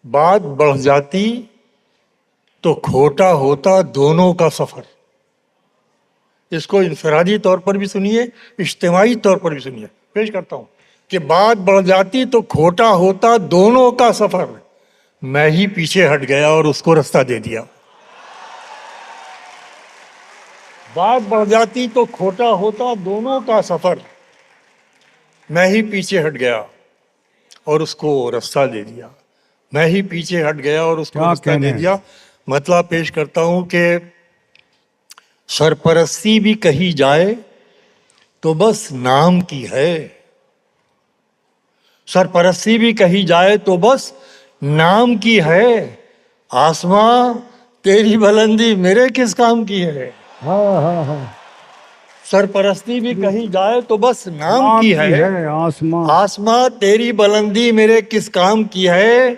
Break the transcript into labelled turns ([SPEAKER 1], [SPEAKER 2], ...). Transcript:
[SPEAKER 1] بات بڑھ جاتی تو کھوٹا ہوتا دونوں کا سفر. اس کو انفرادی طور پر بھی سنیے, اجتماعی طور پر بھی سنیے. پیش کرتا ہوں کہ بات بڑھ جاتی تو کھوٹا ہوتا دونوں کا سفر, میں ہی پیچھے ہٹ گیا اور اس کو رستہ دے دیا. بات بڑھ جاتی تو کھوٹا ہوتا دونوں کا سفر, میں ہی پیچھے ہٹ گیا اور اس کو رستہ دے دیا. میں ہی پیچھے ہٹ گیا اور اس کو
[SPEAKER 2] کیا
[SPEAKER 1] رستہ دے
[SPEAKER 2] کہنے ہیں؟
[SPEAKER 1] دیا. مطلب پیش کرتا ہوں کہ سرپرستی بھی کہی جائے تو بس نام کی ہے. سرپرستی بھی کہی جائے تو بس نام کی ہے. آسماں تیری بلندی میرے کس کام کی ہے.
[SPEAKER 2] ہاں ہاں ہاں.
[SPEAKER 1] سرپرستی بھی کہی جائے تو بس نام
[SPEAKER 2] نام
[SPEAKER 1] کی ہے.
[SPEAKER 2] آسماں.
[SPEAKER 1] آسماں تیری بلندی میرے کس کام کی ہے.